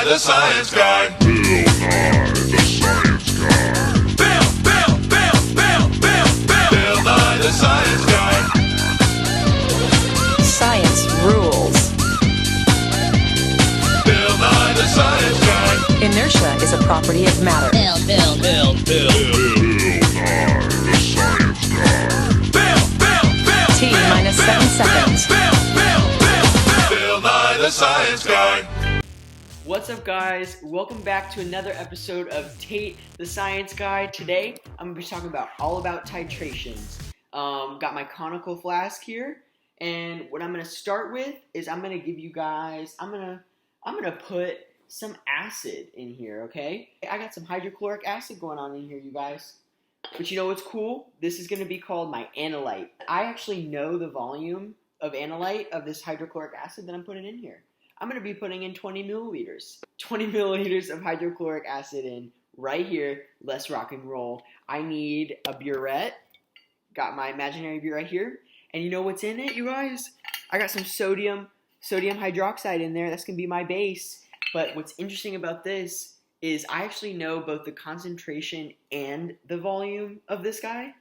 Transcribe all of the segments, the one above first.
the Science Guy. Bill Nye the Science Guy. Science rules. Bill Nye the Science Guy. Inertia is a property of matter. Bill T minus 7 seconds. Bill Nye the Science Guy. What's up, guys? Welcome back to another episode of Tate, the Science Guy. Today, I'm going to be talking all about titrations. Got my conical flask here, and what I'm going to start with is I'm going to give you guys, I'm going to put some acid in here, okay? I got some hydrochloric acid going on in here, you guys. But you know what's cool? This is going to be called my analyte. I actually know the volume of analyte of this hydrochloric acid that I'm putting in here. I'm going to be putting in 20 milliliters. 20 milliliters of hydrochloric acid in right here. Let's rock and roll. I need a burette. Got my imaginary burette here. And you know what's in it, you guys? I got some sodium hydroxide in there. That's going to be my base. But what's interesting about this is I actually know both the concentration and the volume of this guy.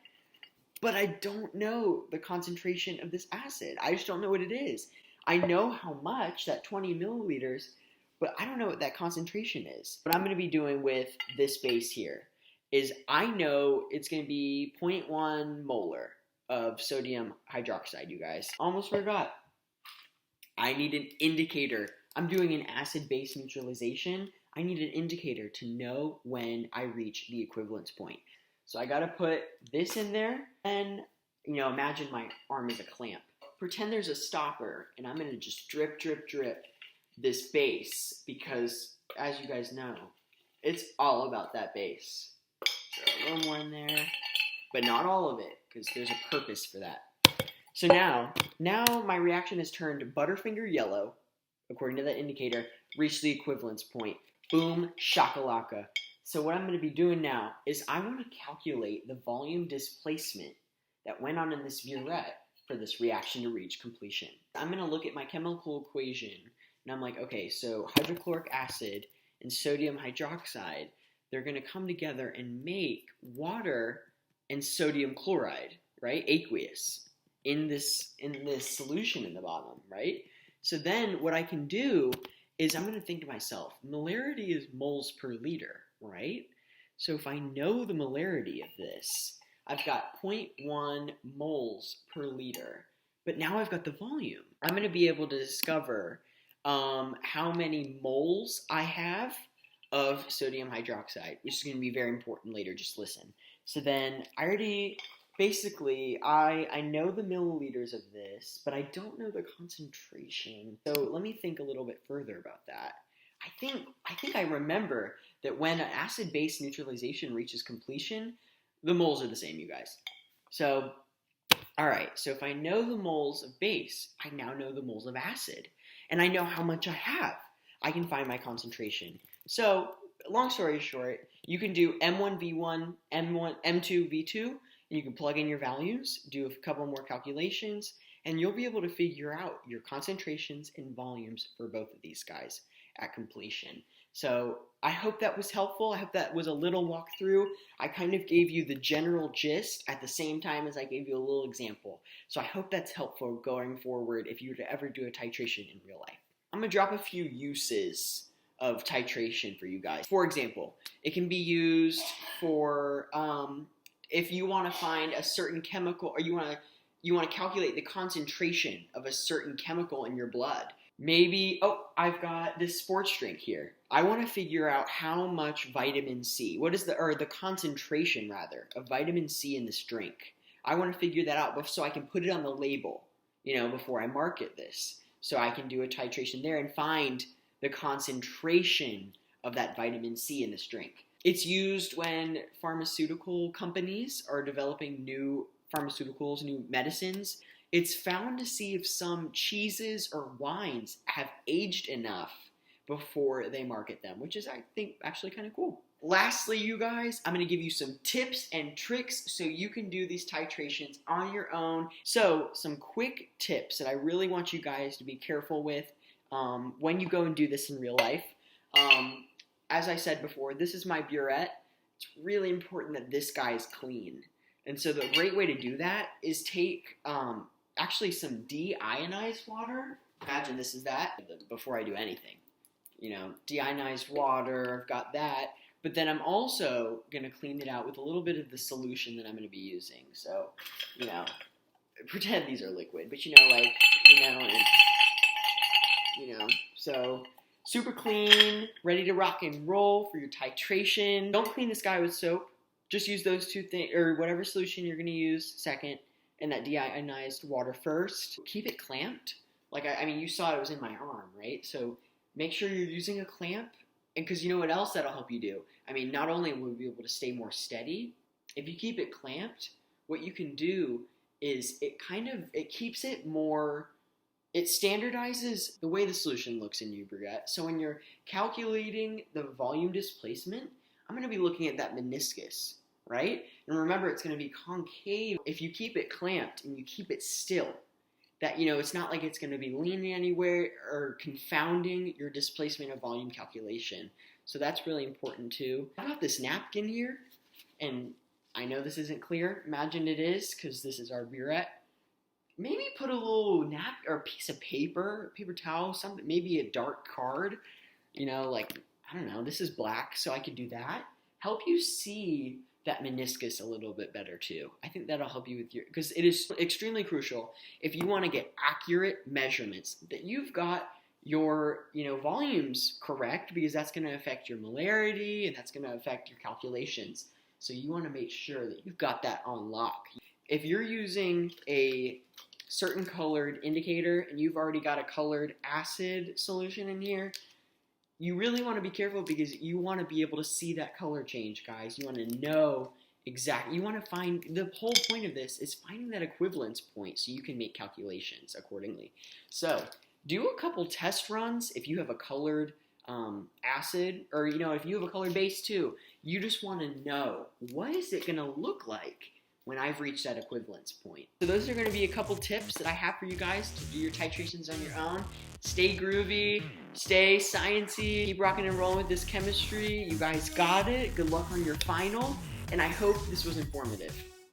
But I don't know the concentration of this acid. I just don't know what it is. I know how much, that 20 milliliters, but I don't know what that concentration is. What I'm going to be doing with this base here is I know it's going to be 0.1 molar of sodium hydroxide, you guys. Almost forgot. I need an indicator. I'm doing an acid-base neutralization. I need an indicator to know when I reach the equivalence point. So I got to put this in there and, imagine my arm is a clamp. Pretend there's a stopper, and I'm going to just drip this base because, as you guys know, it's all about that base. So a little more in there, but not all of it because there's a purpose for that. So now my reaction has turned Butterfinger yellow, according to that indicator, reached the equivalence point. Boom, shakalaka. So what I'm going to be doing now is I want to calculate the volume displacement that went on in this burette for this reaction to reach completion. I'm going to look at my chemical equation, and I'm like, okay, so hydrochloric acid and sodium hydroxide, they're going to come together and make water and sodium chloride, right, aqueous, in this solution in the bottom, right? So then what I can do is I'm going to think to myself, molarity is moles per liter, right? So if I know the molarity of this, I've got 0.1 moles per liter, but now I've got the volume. I'm going to be able to discover how many moles I have of sodium hydroxide, which is going to be very important later. Just listen. So then I know the milliliters of this, but I don't know the concentration. So let me think a little bit further about that. I think I remember that when an acid-base neutralization reaches completion, the moles are the same, you guys. So, all right, so if I know the moles of base, I now know the moles of acid. And I know how much I have. I can find my concentration. So, long story short, you can do M1V1, M2V2, and you can plug in your values, do a couple more calculations, and you'll be able to figure out your concentrations and volumes for both of these guys at completion. So I hope that was helpful. I hope that was a little walkthrough. I kind of gave you the general gist at the same time as I gave you a little example. So I hope that's helpful going forward if you were to ever do a titration in real life. I'm going to drop a few uses of titration for you guys. For example, it can be used for if you want to find a certain chemical, or you want to calculate the concentration of a certain chemical in your blood. Maybe, I've got this sports drink here. I want to figure out how much vitamin C, the concentration rather, of vitamin C in this drink. I want to figure that out so I can put it on the label, before I market this. So I can do a titration there and find the concentration of that vitamin C in this drink. It's used when pharmaceutical companies are developing new pharmaceuticals, new medicines. It's found to see if some cheeses or wines have aged enough before they market them, which is, I think, actually kind of cool. Lastly, you guys, I'm going to give you some tips and tricks so you can do these titrations on your own. So, some quick tips that I really want you guys to be careful with when you go and do this in real life. As I said before, this is my burette. It's really important that this guy is clean. And so the great way to do that is take actually some deionized water. Imagine this is that before I do anything. You know, deionized water, I've got that. But then I'm also going to clean it out with a little bit of the solution that I'm going to be using. So, you know, pretend these are liquid, but you know, like, so super clean, ready to rock and roll for your titration. Don't clean this guy with soap. Just use those two things, or whatever solution you're going to use second, and that deionized water first. Keep it clamped. Like, I mean, you saw it was in my arm, right? So make sure you're using a clamp, and because you know what else that'll help you do? I mean, not only will you be able to stay more steady, if you keep it clamped, what you can do is it keeps it more, it standardizes the way the solution looks in your burette. So when you're calculating the volume displacement, I'm going to be looking at that meniscus, right? And remember, it's going to be concave. If you keep it clamped and you keep it still, that, you know, it's not like it's going to be leaning anywhere or confounding your displacement of volume calculation. So that's really important too. I got this napkin here, and I know this isn't clear. Imagine it is, because this is our burette. Maybe put a little napkin or a piece of paper towel, something, maybe a dark card. You know, like, I don't know, this is black, so I could do that. Help you see that meniscus a little bit better too. I think that'll help you with your, because it is extremely crucial if you want to get accurate measurements, that you've got your, you know, volumes correct, because that's going to affect your molarity and that's going to affect your calculations. So you want to make sure that you've got that on lock. If you're using a certain colored indicator and you've already got a colored acid solution in here, you really want to be careful, because you want to be able to see that color change, guys. You want to know exactly. You want to find, the whole point of this is finding that equivalence point so you can make calculations accordingly. So do a couple test runs if you have a colored acid, or, you know, if you have a colored base too. You just want to know, what is it going to look like when I've reached that equivalence point? So those are going to be a couple tips that I have for you guys to do your titrations on your own. Stay groovy, stay sciencey, keep rocking and rolling with this chemistry. You guys got it. Good luck on your final, and I hope this was informative.